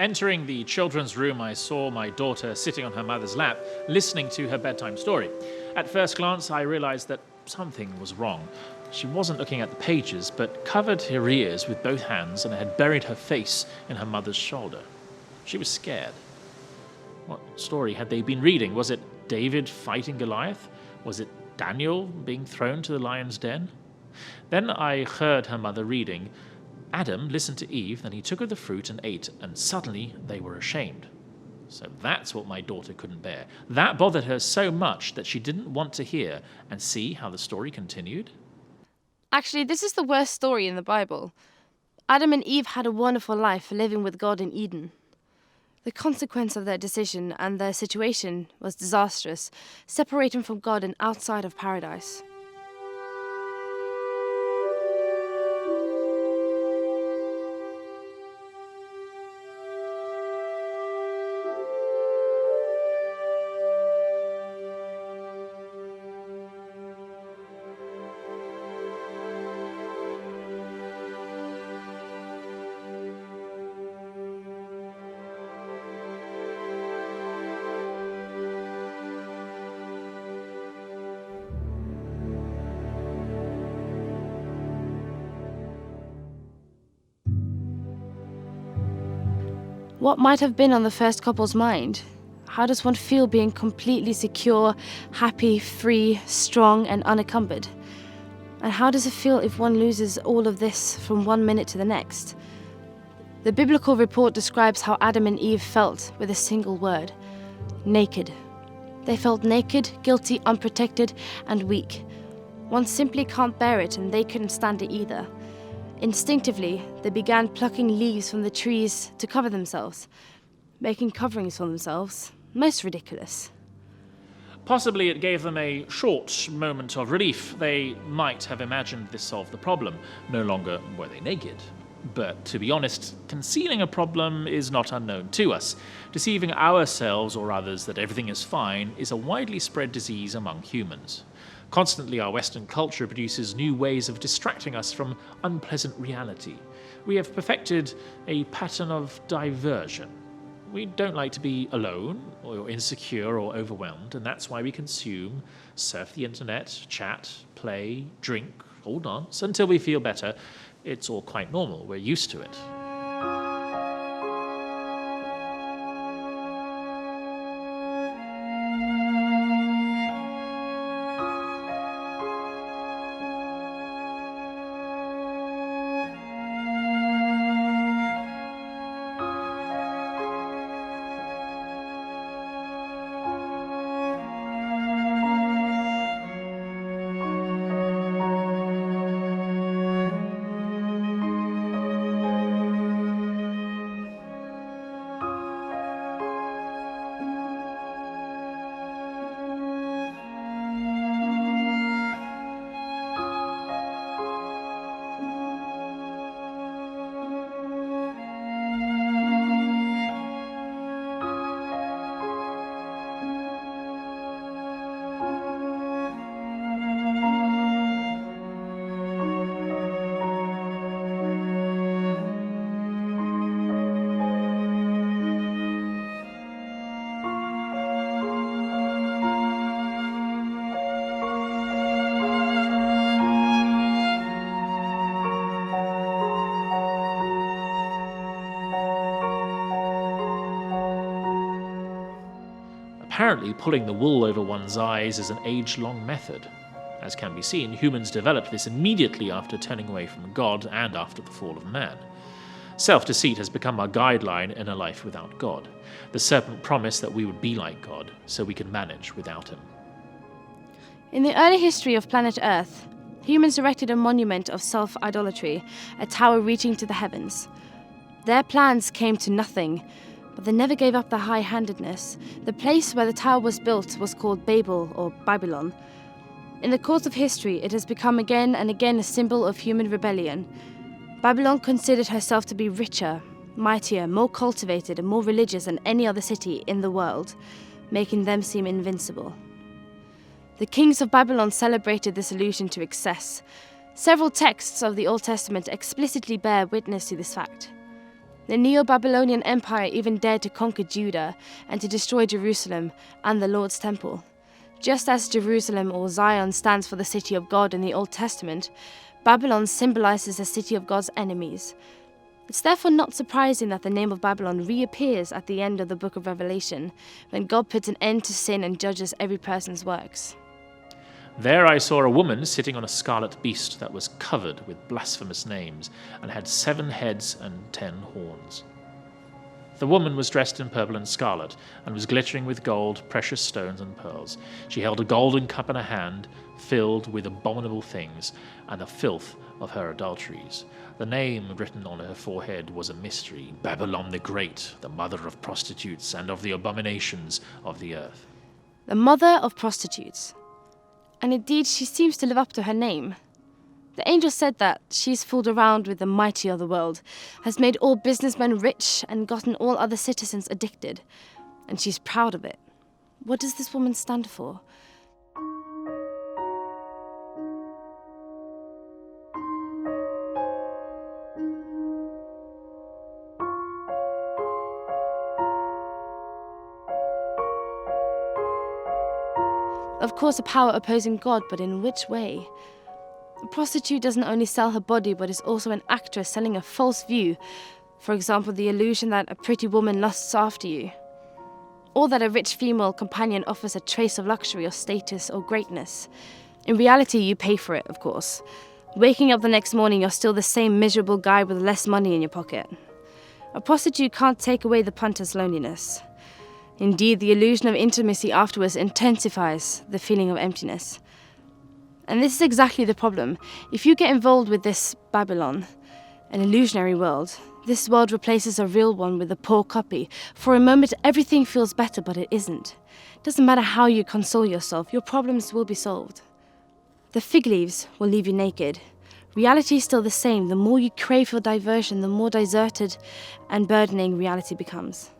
Entering the children's room, I saw my daughter sitting on her mother's lap, listening to her bedtime story. At first glance, I realized that something was wrong. She wasn't looking at the pages, but covered her ears with both hands and had buried her face in her mother's shoulder. She was scared. What story had they been reading? Was it David fighting Goliath? Was it Daniel being thrown to the lion's den? Then I heard her mother reading, Adam listened to Eve, then he took of the fruit and ate, and suddenly they were ashamed. So that's what my daughter couldn't bear. That bothered her so much that she didn't want to hear and see how the story continued. Actually, this is the worst story in the Bible. Adam and Eve had a wonderful life living with God in Eden. The consequence of their decision and their situation was disastrous, separating from God and outside of paradise. What might have been on the first couple's mind? How does one feel being completely secure, happy, free, strong, and unencumbered? And how does it feel if one loses all of this from one minute to the next? The biblical report describes how Adam and Eve felt with a single word: naked. They felt naked, guilty, unprotected, and weak. One simply can't bear it, and they couldn't stand it either. Instinctively, they began plucking leaves from the trees to cover themselves, making coverings for themselves. Most ridiculous. Possibly it gave them a short moment of relief. They might have imagined this solved the problem. No longer were they naked. But to be honest, concealing a problem is not unknown to us. Deceiving ourselves or others that everything is fine is a widely spread disease among humans. Constantly, our Western culture produces new ways of distracting us from unpleasant reality. We have perfected a pattern of diversion. We don't like to be alone, or insecure, or overwhelmed, and that's why we consume, surf the internet, chat, play, drink, or dance until we feel better. It's all quite normal. We're used to it. Apparently, pulling the wool over one's eyes is an age-long method. As can be seen, humans developed this immediately after turning away from God and after the fall of man. Self-deceit has become our guideline in a life without God. The serpent promised that we would be like God, so we could manage without him. In the early history of planet Earth, humans erected a monument of self-idolatry, a tower reaching to the heavens. Their plans came to nothing, but they never gave up their high-handedness. The place where the tower was built was called Babel, or Babylon. In the course of history, it has become again and again a symbol of human rebellion. Babylon considered herself to be richer, mightier, more cultivated, and more religious than any other city in the world, making them seem invincible. The kings of Babylon celebrated this allusion to excess. Several texts of the Old Testament explicitly bear witness to this fact. The Neo-Babylonian Empire even dared to conquer Judah and to destroy Jerusalem and the Lord's temple. Just as Jerusalem or Zion stands for the city of God in the Old Testament, Babylon symbolizes the city of God's enemies. It's therefore not surprising that the name of Babylon reappears at the end of the book of Revelation, when God puts an end to sin and judges every person's works. There I saw a woman sitting on a scarlet beast that was covered with blasphemous names and had 7 heads and 10 horns. The woman was dressed in purple and scarlet and was glittering with gold, precious stones, and pearls. She held a golden cup in her hand, filled with abominable things and the filth of her adulteries. The name written on her forehead was a mystery: Babylon the Great, the mother of prostitutes and of the abominations of the earth. The mother of prostitutes. And indeed, she seems to live up to her name. The angel said that she's fooled around with the mighty of the world, has made all businessmen rich and gotten all other citizens addicted. And she's proud of it. What does this woman stand for? Of course, a power opposing God, but in which way? A prostitute doesn't only sell her body, but is also an actress selling a false view. For example, the illusion that a pretty woman lusts after you, or that a rich female companion offers a trace of luxury or status or greatness. In reality, you pay for it, of course. Waking up the next morning, you're still the same miserable guy with less money in your pocket. A prostitute can't take away the punter's loneliness. Indeed, the illusion of intimacy afterwards intensifies the feeling of emptiness. And this is exactly the problem. If you get involved with this Babylon, an illusionary world, this world replaces a real one with a poor copy. For a moment, everything feels better, but it isn't. It doesn't matter how you console yourself, your problems will be solved. The fig leaves will leave you naked. Reality is still the same. The more you crave for diversion, the more deserted and burdening reality becomes.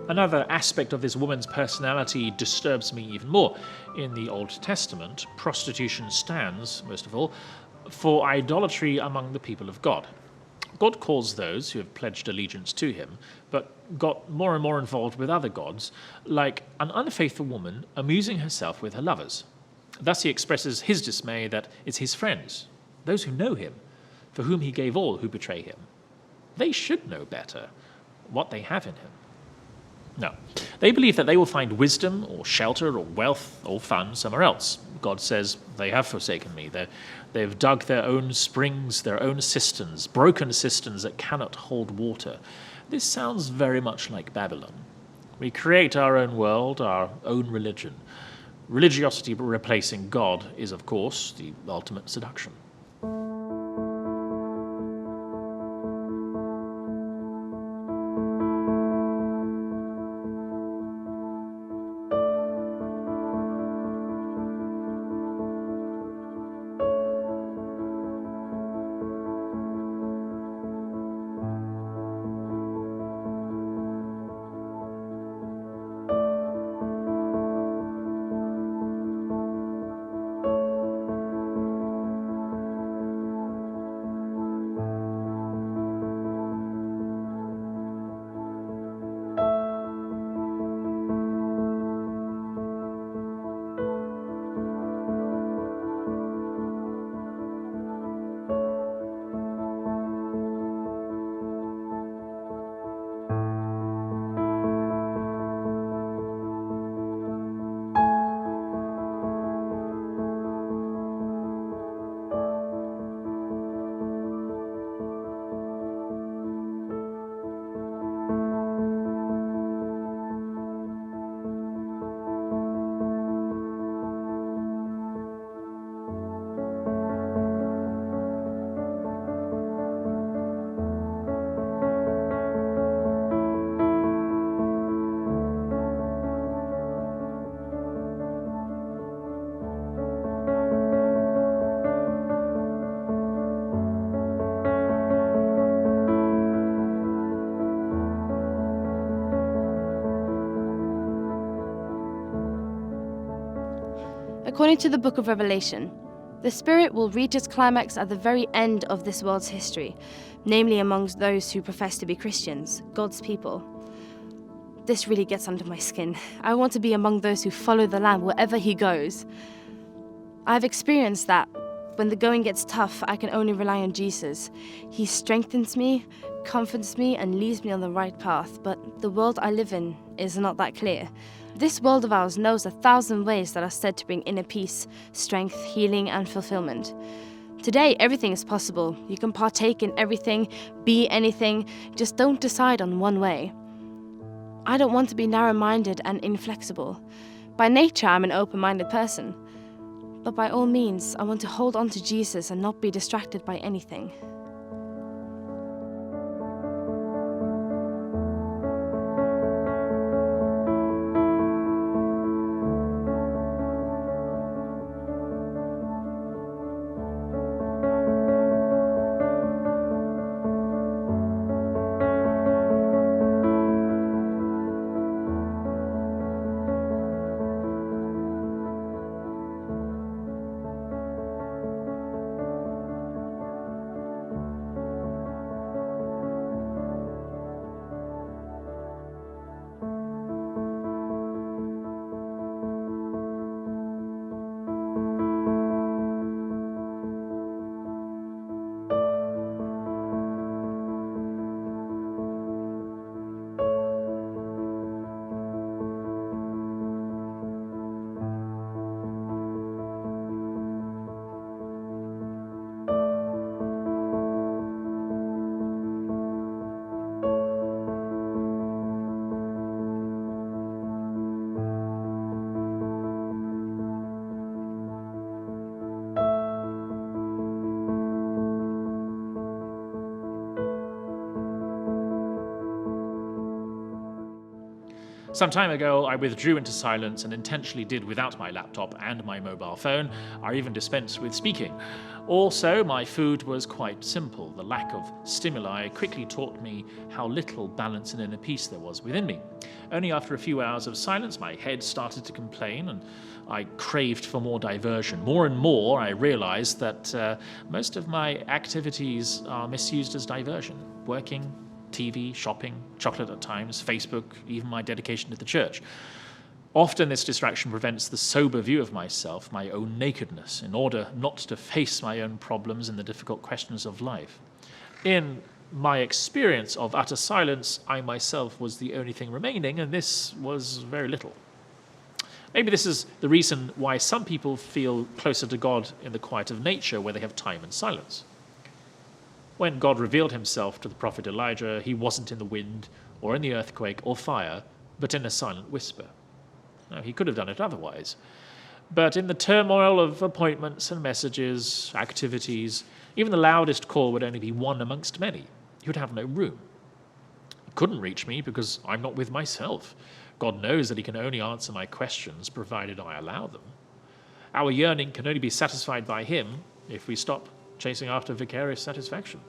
Another aspect of this woman's personality disturbs me even more. In the Old Testament, prostitution stands, most of all, for idolatry among the people of God. God calls those who have pledged allegiance to him, but got more and more involved with other gods, like an unfaithful woman amusing herself with her lovers. Thus he expresses his dismay that it's his friends, those who know him, for whom he gave all who betray him. They should know better what they have in him. No, they believe that they will find wisdom or shelter or wealth or fun somewhere else. God says, they have forsaken me. They've dug their own springs, their own cisterns, broken cisterns that cannot hold water. This sounds very much like Babylon. We create our own world, our own religion. Religiosity replacing God is, of course, the ultimate seduction. According to the book of Revelation, the Spirit will reach its climax at the very end of this world's history, namely amongst those who profess to be Christians, God's people. This really gets under my skin. I want to be among those who follow the Lamb wherever he goes. I've experienced that when the going gets tough, I can only rely on Jesus. He strengthens me, comforts me, and leads me on the right path, but the world I live in is not that clear. This world of ours knows 1,000 ways that are said to bring inner peace, strength, healing, and fulfillment. Today, everything is possible. You can partake in everything, be anything, just don't decide on one way. I don't want to be narrow-minded and inflexible. By nature, I'm an open-minded person. But by all means, I want to hold on to Jesus and not be distracted by anything. Some time ago, I withdrew into silence and intentionally did without my laptop and my mobile phone. I even dispensed with speaking. Also, my food was quite simple. The lack of stimuli quickly taught me how little balance and inner peace there was within me. Only after a few hours of silence, my head started to complain and I craved for more diversion. More and more, I realized that most of my activities are misused as diversion. Working, TV, shopping, chocolate at times, Facebook, even my dedication to the church. Often this distraction prevents the sober view of myself, my own nakedness, in order not to face my own problems and the difficult questions of life. In my experience of utter silence, I myself was the only thing remaining, and this was very little. Maybe this is the reason why some people feel closer to God in the quiet of nature, where they have time and silence. When God revealed himself to the prophet Elijah, he wasn't in the wind or in the earthquake or fire, but in a silent whisper. Now, he could have done it otherwise. But in the turmoil of appointments and messages, activities, even the loudest call would only be one amongst many. He would have no room. He couldn't reach me because I'm not with myself. God knows that he can only answer my questions provided I allow them. Our yearning can only be satisfied by him if we stop chasing after vicarious satisfaction.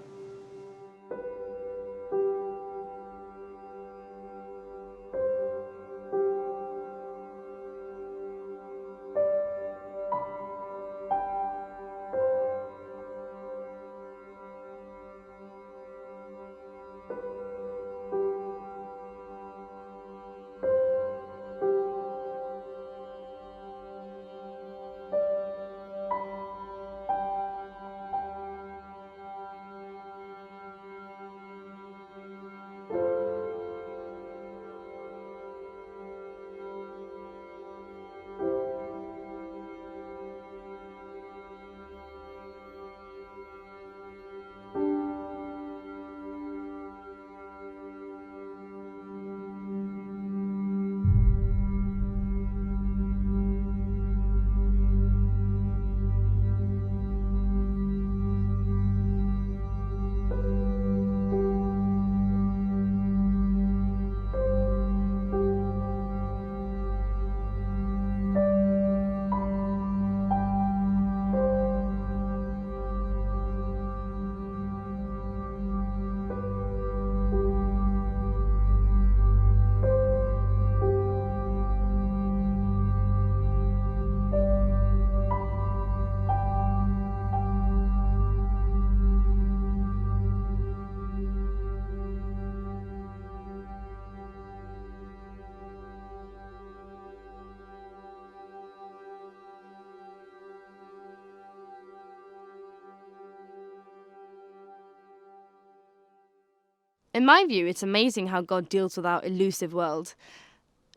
In my view, it's amazing how God deals with our elusive world.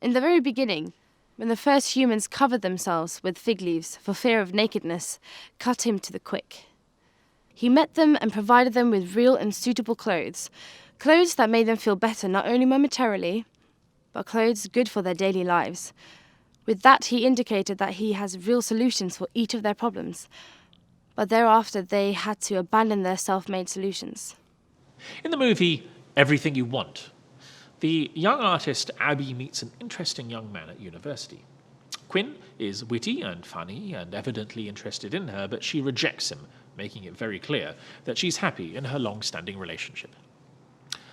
In the very beginning, when the first humans covered themselves with fig leaves for fear of nakedness, cut him to the quick. He met them and provided them with real and suitable clothes that made them feel better not only momentarily, but clothes good for their daily lives. With that, he indicated that he has real solutions for each of their problems. But thereafter, they had to abandon their self-made solutions. In the movie Everything You Want, the young artist Abby meets an interesting young man at university. Quinn is witty and funny and evidently interested in her, but she rejects him, making it very clear that she's happy in her long-standing relationship.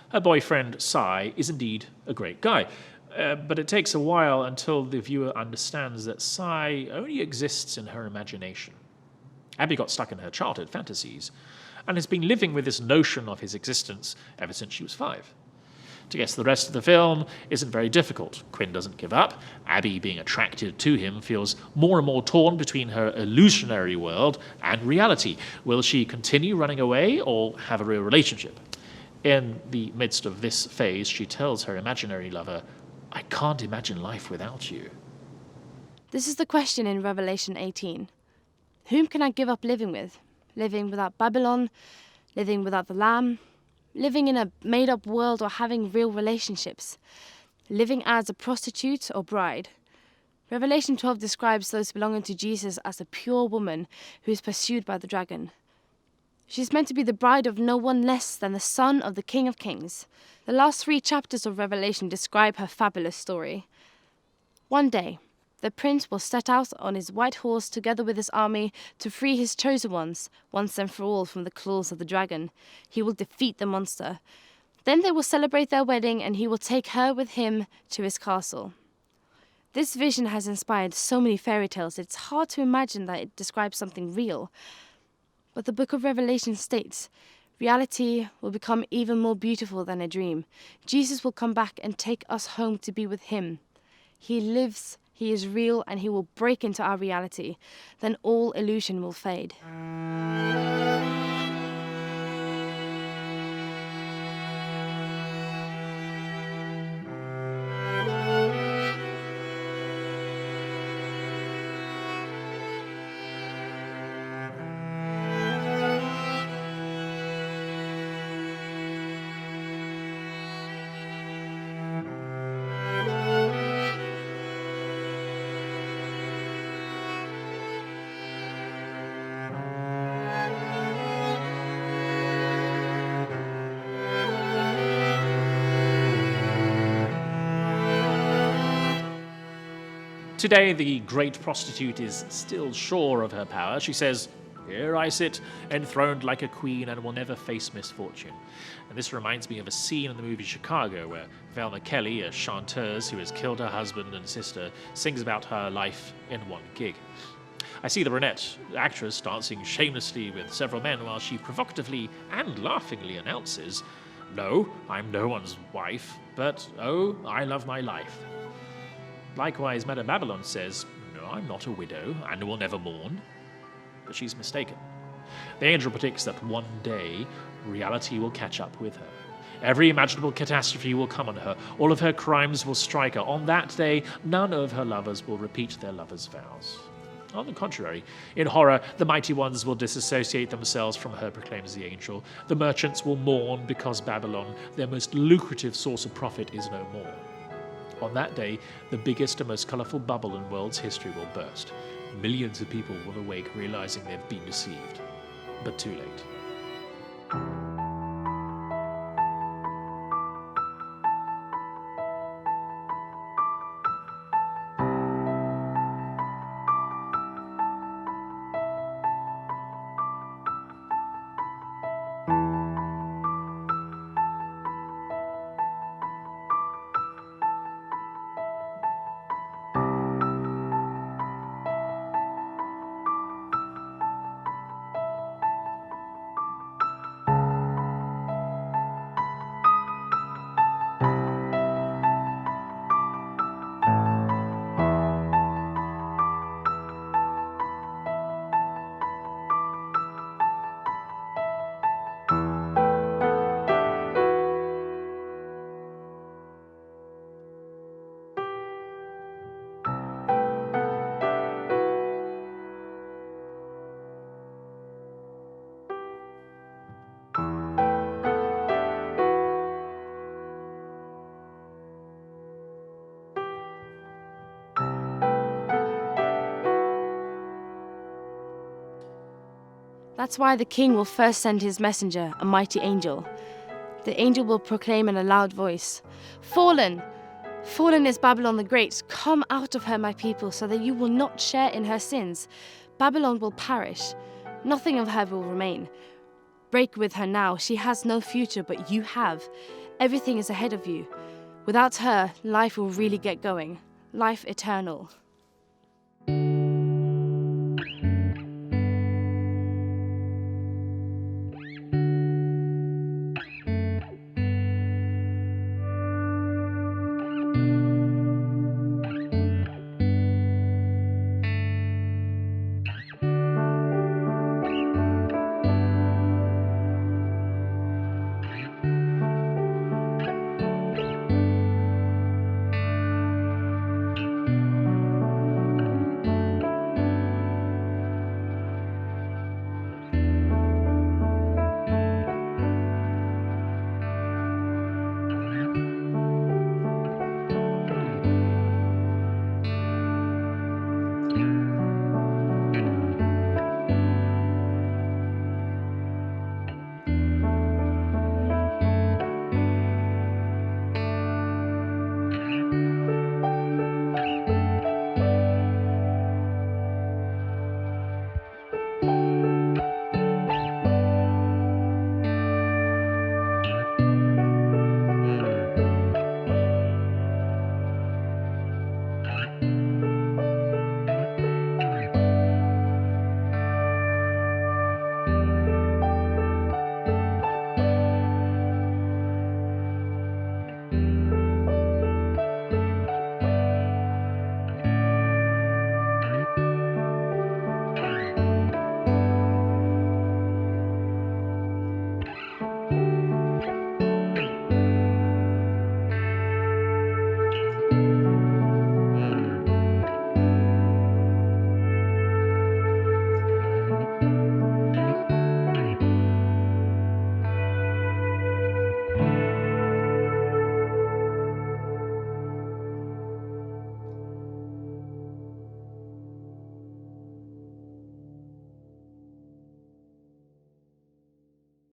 Her boyfriend, Cy, is indeed a great guy, but it takes a while until the viewer understands that Cy only exists in her imagination. Abby got stuck in her childhood fantasies and has been living with this notion of his existence ever since she was 5. To guess the rest of the film isn't very difficult. Quinn doesn't give up. Abby, being attracted to him, feels more and more torn between her illusionary world and reality. Will she continue running away or have a real relationship? In the midst of this phase, she tells her imaginary lover, "I can't imagine life without you." This is the question in Revelation 18. Whom can I give up living with? Living without Babylon? Living without the Lamb? Living in a made-up world or having real relationships? Living as a prostitute or bride? Revelation 12 describes those belonging to Jesus as a pure woman who is pursued by the dragon. She's meant to be the bride of no one less than the son of the King of Kings. The last 3 chapters of Revelation describe her fabulous story. One day, the prince will set out on his white horse together with his army to free his chosen ones, once and for all, from the claws of the dragon. He will defeat the monster. Then they will celebrate their wedding, and he will take her with him to his castle. This vision has inspired so many fairy tales, it's hard to imagine that it describes something real. But the book of Revelation states, reality will become even more beautiful than a dream. Jesus will come back and take us home to be with him. He lives, he is real, and he will break into our reality. Then all illusion will fade. Today, the great prostitute is still sure of her power. She says, "Here I sit, enthroned like a queen, and will never face misfortune." And this reminds me of a scene in the movie Chicago where Velma Kelly, a chanteuse who has killed her husband and sister, sings about her life in one gig. I see the brunette actress dancing shamelessly with several men while she provocatively and laughingly announces, "No, I'm no one's wife, but oh, I love my life." Likewise, Madame Babylon says, "No, I'm not a widow, and will never mourn." But she's mistaken. The angel predicts that one day, reality will catch up with her. Every imaginable catastrophe will come on her. All of her crimes will strike her. On that day, none of her lovers will repeat their lovers' vows. On the contrary, in horror, the mighty ones will disassociate themselves from her, proclaims the angel. The merchants will mourn because Babylon, their most lucrative source of profit, is no more. On that day, the biggest and most colourful bubble in world's history will burst. Millions of people will awake realising they've been deceived. But too late. That's why the king will first send his messenger, a mighty angel. The angel will proclaim in a loud voice, "Fallen! Fallen is Babylon the Great. Come out of her, my people, so that you will not share in her sins. Babylon will perish. Nothing of her will remain. Break with her now. She has no future, but you have. Everything is ahead of you. Without her, life will really get going. Life eternal."